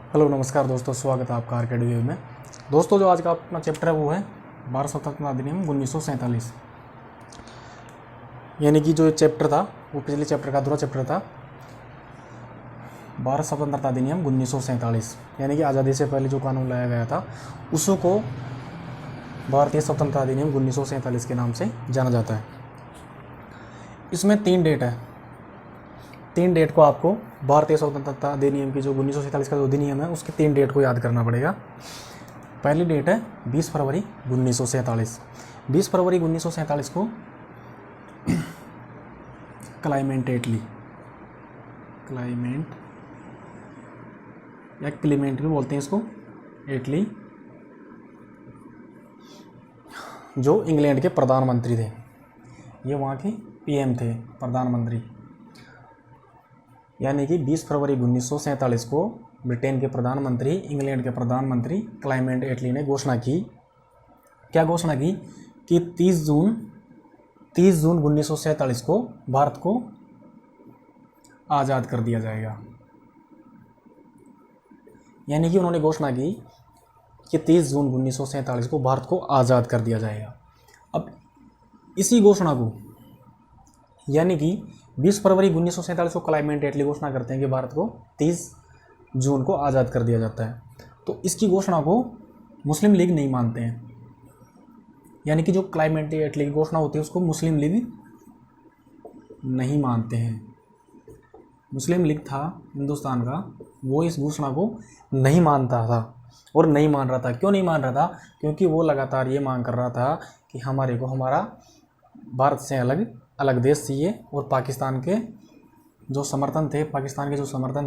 Hello नमस्कार दोस्तों, स्वागत है आपका आरकेडी वेब में। दोस्तों, जो आज का अपना चैप्टर है वो है भारत स्वतंत्रता अधिनियम 1947। यानी कि जो चैप्टर था वो पिछले चैप्टर का अधूरा चैप्टर था, भारत स्वतंत्रता अधिनियम 1947। यानी कि आज़ादी से पहले जो कानून लाया गया था उसको भारतीय स्वतंत्रता अधिनियम 1947 के नाम से जाना जाता है। इसमें 3 डेट है। 3 डेट को आपको भारतीय स्वतंत्रता अधिनियम की जो 1947 का जो अधिनियम है उसकी 3 डेट को याद करना पड़ेगा। पहली डेट है 20 फरवरी 1947। 20 फरवरी 1947 को क्लाइमेट या क्लीमेंट भी बोलते हैं इसको, एटली, जो इंग्लैंड के प्रधानमंत्री थे, ये वहाँ के पीएम थे, प्रधानमंत्री। यानी कि 20 फरवरी 1947 को ब्रिटेन के प्रधानमंत्री, इंग्लैंड के प्रधानमंत्री क्लाइमेट एटली ने घोषणा की। क्या घोषणा की कि 30 जून 1947 को भारत को आज़ाद कर दिया जाएगा। यानी कि उन्होंने घोषणा की कि 30 जून 1947 को भारत को आज़ाद कर दिया जाएगा। अब इसी घोषणा को, यानी कि 20 फरवरी 1947 को क्लाइमेट एटली घोषणा करते हैं कि भारत को 30 जून को आज़ाद कर दिया जाता है, तो इसकी घोषणा को मुस्लिम लीग नहीं मानते हैं। यानी कि जो क्लाइमेट एटली की घोषणा होती है उसको मुस्लिम लीग नहीं मानते हैं। मुस्लिम लीग था हिंदुस्तान का, वो इस घोषणा को नहीं मानता था और नहीं मान रहा था। क्यों नहीं मान रहा था? क्योंकि वो लगातार ये मांग कर रहा था कि हमारे को हमारा भारत से अलग देश चाहिए, और पाकिस्तान के जो समर्थन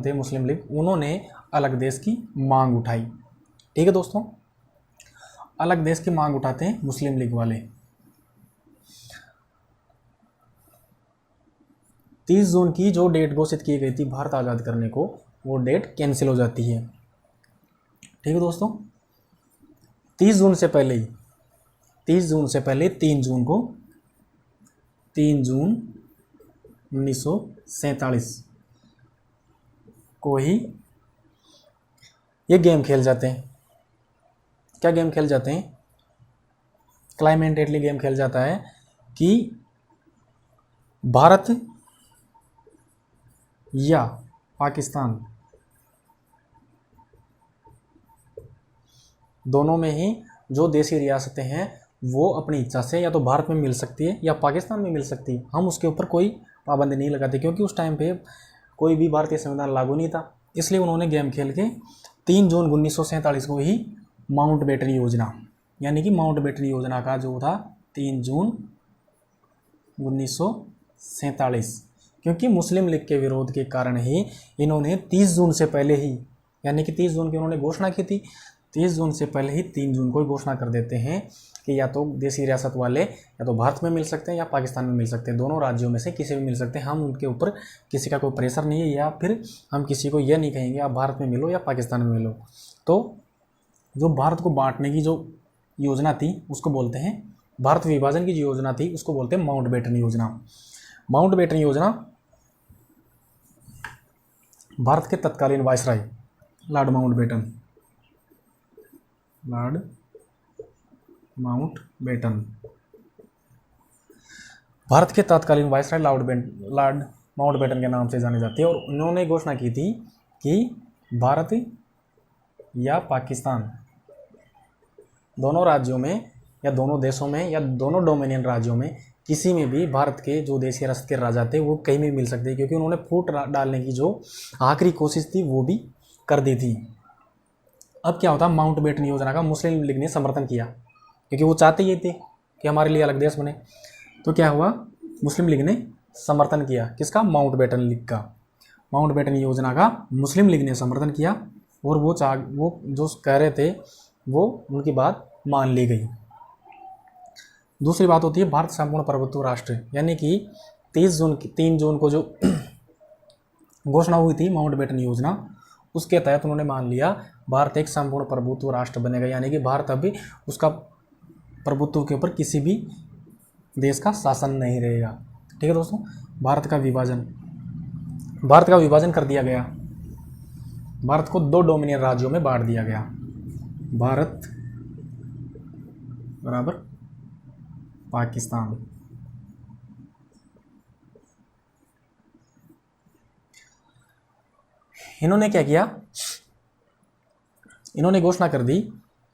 थे मुस्लिम लीग, उन्होंने अलग देश की मांग उठाई। ठीक है दोस्तों, अलग देश की मांग उठाते हैं मुस्लिम लीग वाले। 30 जून की जो डेट घोषित की गई थी भारत आज़ाद करने को, वो डेट कैंसिल हो जाती है। ठीक है दोस्तों, 30 जून से पहले 3 जून 1947 को ही ये गेम खेल जाते हैं। क्या गेम खेल जाते हैं? क्लाइमेट एटली गेम खेल जाता है कि भारत या पाकिस्तान दोनों में ही जो देशी रियासतें हैं वो अपनी इच्छा से या तो भारत में मिल सकती है या पाकिस्तान में मिल सकती है। हम उसके ऊपर कोई पाबंदी नहीं लगाते, क्योंकि उस टाइम पे कोई भी भारतीय संविधान लागू नहीं था। इसलिए उन्होंने गेम खेल के 3 जून 1947 को ही माउंटबेटन योजना, यानी कि माउंटबेटन योजना का जो था 3 जून 1947, क्योंकि मुस्लिम लीग के विरोध के कारण ही इन्होंने 30 जून से पहले ही, यानी कि 30 जून की उन्होंने घोषणा की थी, 30 जून से पहले ही 3 जून को ही घोषणा कर देते हैं कि या तो देशी रियासत वाले या तो भारत में मिल सकते हैं या पाकिस्तान में मिल सकते हैं, दोनों राज्यों में से किसी भी मिल सकते हैं। हम उनके ऊपर किसी का कोई प्रेशर नहीं है, या फिर हम किसी को यह नहीं कहेंगे आप भारत में मिलो या पाकिस्तान में मिलो। तो जो भारत को बांटने की जो योजना थी उसको बोलते हैं, भारत विभाजन की जो योजना थी उसको बोलते हैं माउंटबेटन योजना। माउंटबेटन योजना भारत के तत्कालीन वायसराय लॉर्ड माउंटबेटन, भारत के तत्कालीन वायसराय लॉर्ड माउंटबेटन के नाम से जानी जाती है। और उन्होंने घोषणा की थी कि भारत या पाकिस्तान दोनों राज्यों में या दोनों देशों में या दोनों डोमिनियन राज्यों में किसी में भी भारत के जो देशी रियासत के राजा थे वो कहीं भी मिल सकते, क्योंकि उन्होंने फूट डालने की जो आखिरी कोशिश थी वो भी कर दी थी। अब क्या होता, माउंटबेटन योजना का मुस्लिम लीग ने समर्थन किया, क्योंकि वो चाहते ही थे कि हमारे लिए अलग देश बने। तो क्या हुआ, मुस्लिम लीग ने समर्थन किया। किसका? माउंटबेटन लीग का, माउंटबेटन योजना का मुस्लिम लीग ने समर्थन किया, और वो जो कह रहे थे वो उनकी बात मान ली गई। दूसरी बात होती है भारत संपूर्ण प्रभुत्व राष्ट्र, यानी कि 3 जून को जो घोषणा हुई थी माउंटबेटन योजना, उसके तहत उन्होंने मान लिया भारत एक संपूर्ण प्रभुत्व राष्ट्र बनेगा। यानी कि भारत अभी उसका प्रभुत्व के ऊपर किसी भी देश का शासन नहीं रहेगा। ठीक है दोस्तों, भारत का विभाजन कर दिया गया। भारत को 2 डोमिनियन राज्यों में बांट दिया गया। भारत बराबर पाकिस्तान। इन्होंने क्या किया, इन्होंने घोषणा कर दी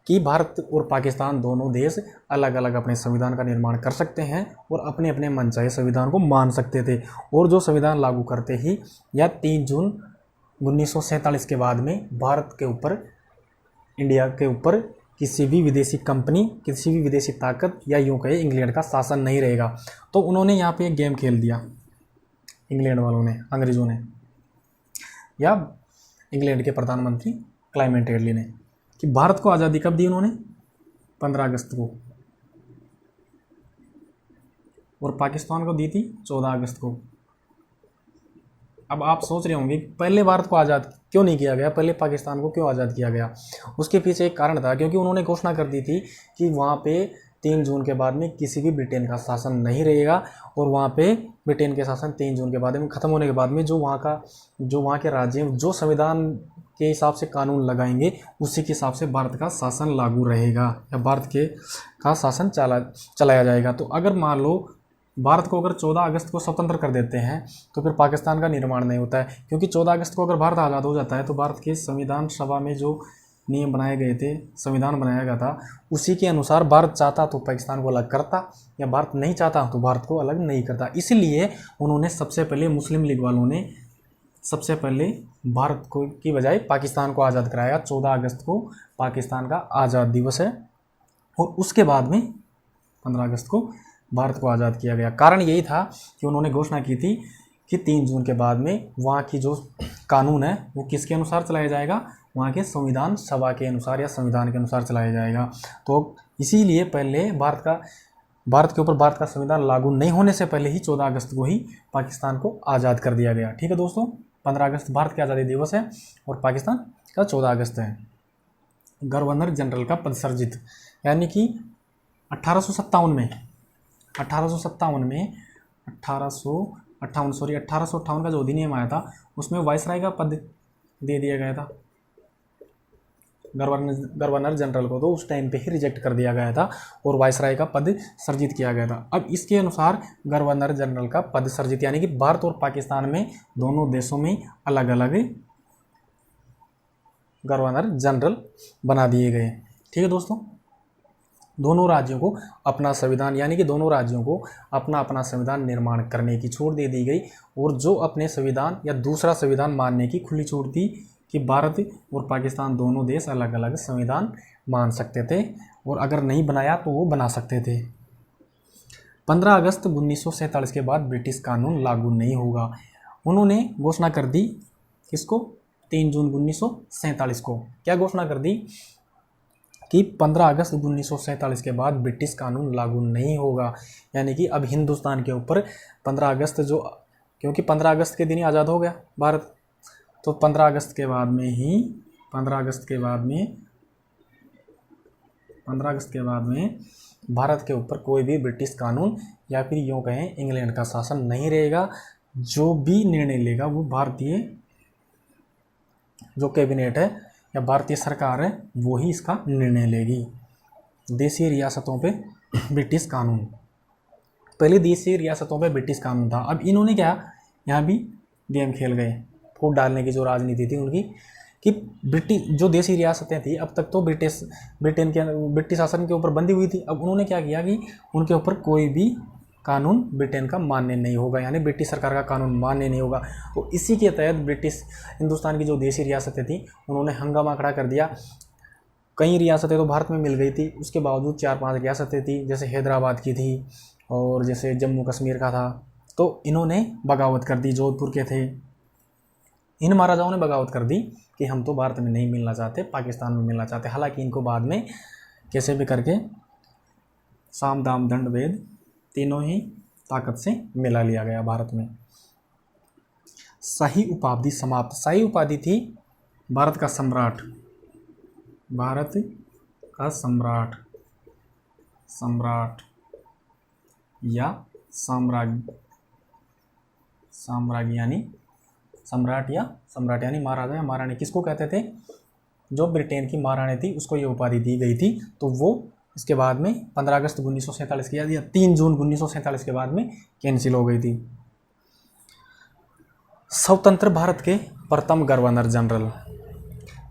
कि भारत और पाकिस्तान दोनों देश अलग अलग अपने संविधान का निर्माण कर सकते हैं और अपने अपने मनचाहे संविधान को मान सकते थे, और जो संविधान लागू करते ही या 3 जून 1947 के बाद में भारत के ऊपर, इंडिया के ऊपर किसी भी विदेशी कंपनी, किसी भी विदेशी ताकत या यूँ कहे इंग्लैंड का शासन नहीं रहेगा। तो उन्होंने यहाँ पे एक गेम खेल दिया, इंग्लैंड वालों ने, अंग्रेज़ों ने, या इंग्लैंड के प्रधानमंत्री क्लेमेंट एटली ने, कि भारत को आज़ादी कब दी उन्होंने, 15 अगस्त को, और पाकिस्तान को दी थी 14 अगस्त को। अब आप सोच रहे होंगे पहले भारत को आज़ाद क्यों नहीं किया गया, पहले पाकिस्तान को क्यों आज़ाद किया गया। उसके पीछे एक कारण था, क्योंकि उन्होंने घोषणा कर दी थी कि वहाँ पे 3 जून के बाद में किसी भी ब्रिटेन का शासन नहीं रहेगा, और वहाँ पे ब्रिटेन के शासन 3 जून के बाद में ख़त्म होने के बाद में जो वहाँ के राज्य जो संविधान के हिसाब से कानून लगाएंगे उसी के हिसाब से भारत का शासन लागू रहेगा, या भारत का शासन चलाया जाएगा। तो अगर मान लो भारत को अगर 14 अगस्त को स्वतंत्र कर देते हैं तो फिर पाकिस्तान का निर्माण नहीं होता है, क्योंकि 14 अगस्त को अगर भारत आज़ाद हो जाता है तो भारत के संविधान सभा में जो नियम बनाए गए थे, संविधान बनाया गया था, उसी के अनुसार भारत चाहता तो पाकिस्तान को अलग करता, या भारत नहीं चाहता तो भारत को अलग नहीं करता। इसलिए उन्होंने सबसे पहले, मुस्लिम लीग वालों ने सबसे पहले भारत को की बजाय पाकिस्तान को आज़ाद कराया। 14 अगस्त को पाकिस्तान का आज़ाद दिवस है, और उसके बाद में 15 अगस्त को भारत को आज़ाद किया गया। कारण यही था कि उन्होंने घोषणा की थी कि 3 जून के बाद में वहाँ की जो कानून है वो किसके अनुसार चलाया जाएगा, वहाँ के संविधान सभा के अनुसार या संविधान के अनुसार चलाया जाएगा। तो इसीलिए पहले भारत के ऊपर भारत का संविधान लागू नहीं होने से पहले ही 14 अगस्त को ही पाकिस्तान को आज़ाद कर दिया गया। ठीक है दोस्तों, 15 अगस्त भारत की आज़ादी दिवस है और पाकिस्तान का 14 अगस्त है। गवर्नर जनरल का पद सर्जित, यानी कि 1857 का जो अधिनियम आया था उसमें वायसराय का पद दे दिया गया था गवर्नर जनरल को, तो उस टाइम पे ही रिजेक्ट कर दिया गया था और वायसराय का पद सर्जित किया गया था। अब इसके अनुसार गवर्नर जनरल का पद सर्जित, यानी कि भारत और पाकिस्तान में दोनों देशों में अलग अलग गवर्नर जनरल बना दिए गए। ठीक है दोस्तों, दोनों राज्यों को अपना संविधान, यानी कि दोनों राज्यों को अपना अपना संविधान निर्माण करने की छूट दे दी गई, और जो अपने संविधान या दूसरा संविधान मानने की खुली छूट थी कि भारत और पाकिस्तान दोनों देश अलग अलग संविधान मान सकते थे, और अगर नहीं बनाया तो वो बना सकते थे। 15 अगस्त 1947 के बाद ब्रिटिश कानून लागू नहीं होगा। उन्होंने घोषणा कर दी किसको, 3 जून 1947 को क्या घोषणा कर दी कि 15 अगस्त 1947 के बाद ब्रिटिश कानून लागू नहीं होगा, यानी कि अब हिंदुस्तान के ऊपर 15 अगस्त क्योंकि 15 अगस्त के दिन ही आज़ाद हो गया भारत, तो 15 अगस्त के बाद में भारत के ऊपर कोई भी ब्रिटिश कानून या फिर यूँ कहें इंग्लैंड का शासन नहीं रहेगा। जो भी निर्णय लेगा वो भारतीय जो कैबिनेट है या भारतीय सरकार है वो ही इसका निर्णय लेगी। देशीय रियासतों पे ब्रिटिश कानून, पहले देशीय रियासतों पे ब्रिटिश कानून था, अब इन्होंने क्या यहाँ भी गेम खेल गए, फूट डालने की जो राजनीति थी उनकी, कि ब्रिटिश जो देशी रियासतें थी अब तक तो ब्रिटिश शासन के ऊपर बंधी हुई थी। अब उन्होंने क्या किया कि उनके ऊपर कोई भी कानून ब्रिटेन का मान्य नहीं होगा, यानी ब्रिटिश सरकार का कानून मान्य नहीं होगा। तो इसी के तहत हिंदुस्तान की जो देशी रियासतें थी उन्होंने हंगामा खड़ा कर दिया। कई रियासतें तो भारत में मिल गई थी, उसके बावजूद 4-5 रियासतें थी, जैसे हैदराबाद की थी और जैसे जम्मू कश्मीर का था, तो इन्होंने बगावत कर दी। जोधपुर के थे, इन महाराजाओं ने बगावत कर दी कि हम तो भारत में नहीं मिलना चाहते, पाकिस्तान में मिलना चाहते। हालांकि इनको बाद में कैसे भी करके साम दाम दंड भेद तीनों ही ताकत से मिला लिया गया भारत में। शाही उपाधि समाप्त। शाही उपाधि थी भारत का सम्राट, सम्राट या साम्राज्य यानी सम्राट या सम्राट यानी महाराजा या महारानी किसको कहते थे? जो ब्रिटेन की महारानी थी उसको ये उपाधि दी गई थी। तो वो इसके बाद में 15 अगस्त 1947 की या 3 जून 1947 के बाद में कैंसिल हो गई थी। स्वतंत्र भारत के प्रथम गवर्नर जनरल,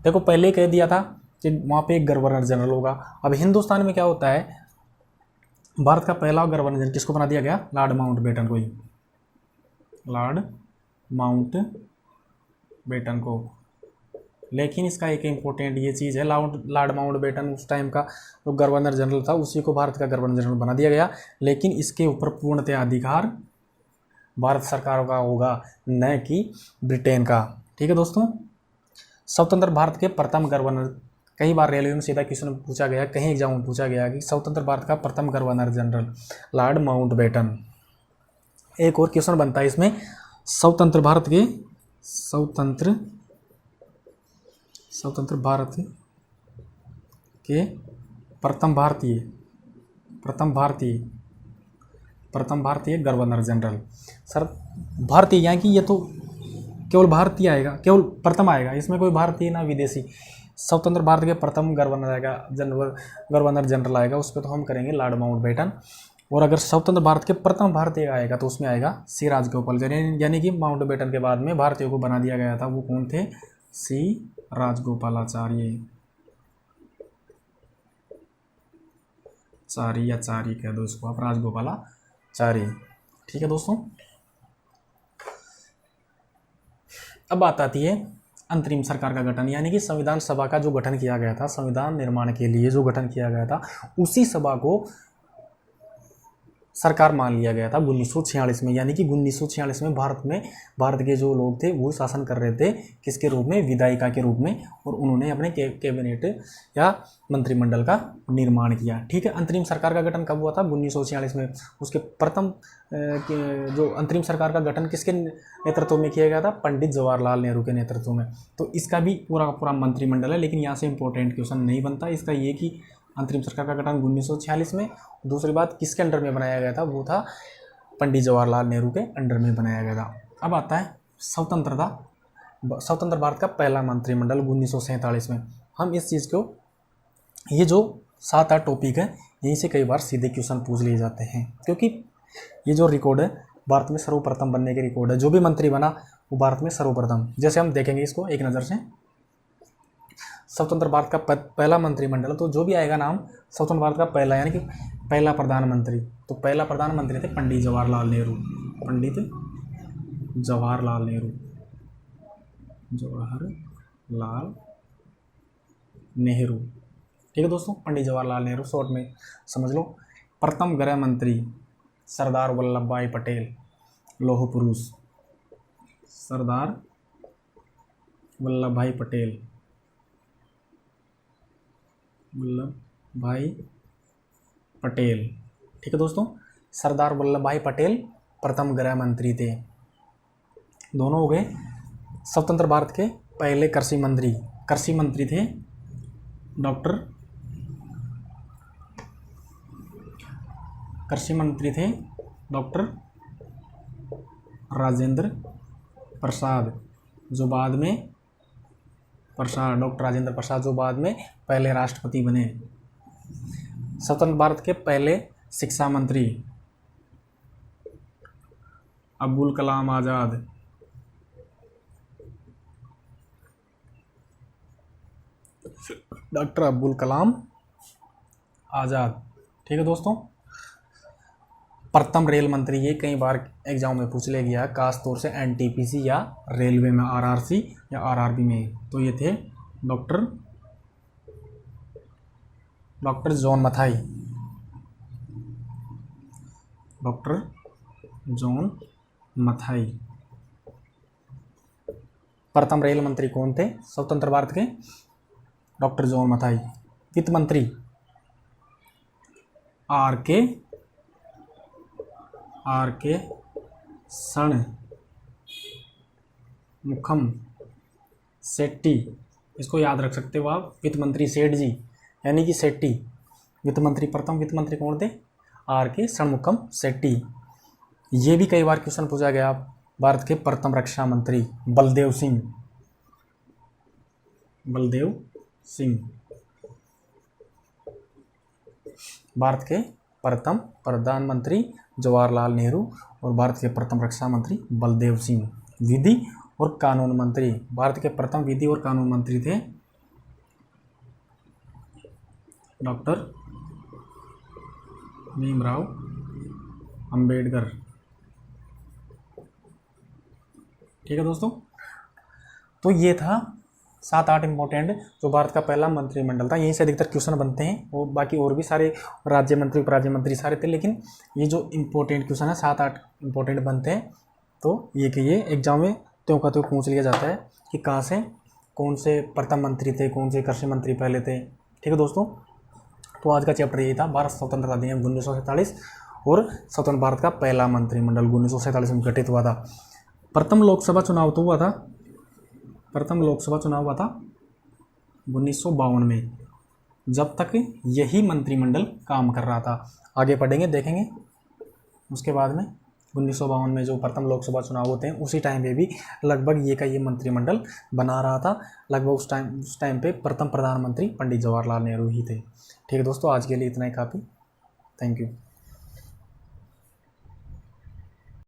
देखो पहले कह दिया था कि वहाँ पे एक गवर्नर जनरल होगा। अब हिंदुस्तान में क्या होता है, भारत का पहला गवर्नर जनरल किसको बना दिया गया? लॉर्ड माउंटबेटन को ही, लॉर्ड माउंटबेटन को। लेकिन इसका एक इम्पोर्टेंट ये चीज़ है, लॉर्ड माउंटबेटन उस टाइम का जो गवर्नर जनरल था उसी को भारत का गवर्नर जनरल बना दिया गया, लेकिन इसके ऊपर पूर्णतः अधिकार भारत सरकार का होगा, न कि ब्रिटेन का। ठीक है दोस्तों। स्वतंत्र भारत के प्रथम गवर्नर, कई बार रेलवे में सीधा क्वेश्चन पूछा गया, कहीं एग्जाम में पूछा गया कि स्वतंत्र भारत का प्रथम गवर्नर जनरल लॉर्ड माउंटबेटन। एक और क्वेश्चन बनता है इसमें, स्वतंत्र भारत के प्रथम भारतीय गवर्नर जनरल। सर भारतीय यहाँ की, ये तो केवल भारतीय आएगा, केवल प्रथम आएगा, इसमें कोई भारतीय ना विदेशी। स्वतंत्र भारत के प्रथम गवर्नर आएगा, गवर्नर जनरल आएगा, उस पर तो हम करेंगे लॉर्ड माउंटबेटन। और अगर स्वतंत्र भारत के प्रथम भारतीय आएगा तो उसमें आएगा सी राजगोपालाचार्य, यानी कि माउंटबेटन के बाद में भारतीयों को बना दिया गया था, वो कौन थे? सी राजगोपालाचार्य, चारी कह दो इसको आप, राजगोपालाचार्य। ठीक है दोस्तों। अब बात आती है अंतरिम सरकार का गठन, यानी कि संविधान सभा का जो गठन किया गया था, संविधान निर्माण के लिए जो गठन किया गया था, उसी सभा को सरकार मान लिया गया था 1946 में। यानी कि 1946 में भारत के जो लोग थे वो शासन कर रहे थे किसके रूप में? विधायिका के रूप में, और उन्होंने अपने कैबिनेट या मंत्रिमंडल का निर्माण किया। ठीक है। अंतरिम सरकार का गठन कब हुआ था? 1946 में। उसके प्रथम जो अंतरिम सरकार का गठन किसके नेतृत्व में किया गया था? पंडित जवाहरलाल नेहरू के नेतृत्व में। तो इसका भी पूरा का पूरा मंत्रिमंडल है, लेकिन यहाँ से इंपॉर्टेंट क्वेश्चन नहीं बनता इसका ये कि अंतरिम सरकार का गठन 1946 में। दूसरी बात किसके अंडर में बनाया गया था? वो था पंडित जवाहरलाल नेहरू के अंडर में बनाया गया था। अब आता है स्वतंत्र भारत का पहला मंत्रिमंडल 1947 में। हम इस चीज़ को, ये जो 7-8 टॉपिक है यहीं से कई बार सीधे क्वेश्चन पूछ लिए जाते हैं, क्योंकि ये जो रिकॉर्ड है भारत में सर्वप्रथम बनने के रिकॉर्ड है, जो भी मंत्री बना वो भारत में सर्वप्रथम। जैसे हम देखेंगे इसको एक नज़र से, स्वतंत्र भारत का पहला मंत्रिमंडल, तो जो भी आएगा नाम स्वतंत्र भारत का पहला, यानी कि पहला प्रधानमंत्री, तो पहला प्रधानमंत्री थे पंडित जवाहरलाल नेहरू। ठीक है दोस्तों, पंडित जवाहरलाल नेहरू शॉर्ट में समझ लो। प्रथम गृह मंत्री सरदार वल्लभ भाई पटेल, लौह पुरुष सरदार वल्लभ भाई पटेल। ठीक है दोस्तों, सरदार वल्लभ भाई पटेल प्रथम गृह मंत्री थे। दोनों हो गए। स्वतंत्र भारत के पहले कृषि मंत्री थे डॉक्टर राजेंद्र प्रसाद, जो बाद में डॉक्टर राजेंद्र प्रसाद जो बाद में पहले राष्ट्रपति बने। स्वतंत्र भारत के पहले शिक्षा मंत्री अब्दुल कलाम आज़ाद। डॉक्टर अब्दुल कलाम आज़ाद। ठीक है दोस्तों। प्रथम रेल मंत्री, ये कई बार एग्जाम में पूछ लिया गया, खास तौर से एनटीपीसी या रेलवे में, आरआरसी या आरआरबी में, तो ये थे डॉक्टर जॉन मथाई। प्रथम रेल मंत्री कौन थे स्वतंत्र भारत के? Doctor John Mathai. वित्त मंत्री आर के षणमुखम शेट्टी, इसको याद रख सकते हो आप, वित्त मंत्री सेठ जी यानी कि शेट्टी। वित्त मंत्री, प्रथम वित्त मंत्री कौन थे? आर के षणमुखम शेट्टी। ये भी कई बार क्वेश्चन पूछा गया भारत के प्रथम रक्षा मंत्री बलदेव सिंह, बलदेव सिंह। भारत के प्रथम प्रधानमंत्री जवाहरलाल नेहरू और भारत के प्रथम रक्षा मंत्री बलदेव सिंह। विधि और कानून मंत्री, भारत के प्रथम विधि और कानून मंत्री थे डॉक्टर भीमराव अंबेडकर। ठीक है दोस्तों, तो ये था 7-8 इंपॉर्टेंट जो भारत का पहला मंत्रिमंडल था। यहीं से अधिकतर क्वेश्चन बनते हैं, और बाकी और भी सारे राज्य मंत्री उपराज्य मंत्री सारे थे, लेकिन ये जो इंपॉर्टेंट क्वेश्चन है 7-8 इंपॉर्टेंट बनते हैं। तो ये एग्जाम में त्यों का त्यों पूछ लिया जाता है कि कहाँ से कौन से प्रथम मंत्री थे, कौन से कृषि मंत्री पहले थे। ठीक है दोस्तों, तो आज का चैप्टर यही था, भारत स्वतंत्रता अधिनियम 1947 और स्वतंत्र भारत का पहला मंत्रिमंडल 1947 में गठित हुआ था। प्रथम लोकसभा चुनाव तो हुआ था, प्रथम लोकसभा चुनाव हुआ था 1952 में, जब तक यही मंत्रिमंडल काम कर रहा था। आगे पढ़ेंगे, देखेंगे उसके बाद में 1952 में जो प्रथम लोकसभा चुनाव होते हैं उसी टाइम पे भी लगभग ये मंत्रिमंडल बना रहा था। लगभग उस टाइम पे प्रथम प्रधानमंत्री पंडित जवाहरलाल नेहरू ही थे। ठीक है दोस्तों, आज के लिए इतना ही काफ़ी। Thank you.